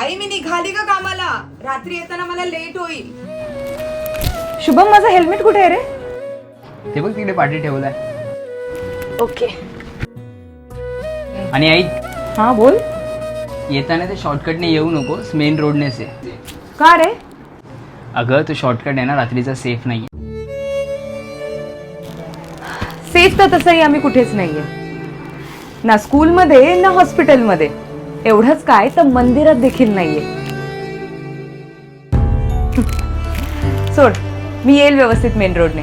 आई मी निघाली का कामाला? रात्री येताना मला लेट होईल. शुभम माझं हेल्मेट कुठे आहे रे? ते बघ तिकडे पाठी ठेवलाय. ओके. आणि आई हा बोल. येताना ते शॉर्टकटने येऊ नकोस, मेन रोडनेच आहे. का रे? अगं तो शॉर्टकट आहे ना रात्रीचा सेफ नाही. सेफ तर तसंही आम्ही कुठेच नाहीये, ना स्कूलमध्ये ना हॉस्पिटलमध्ये. एवढंच काय तर मंदिरात देखील नाहीये. सोड, मी येईल व्यवस्थित मेन रोडने.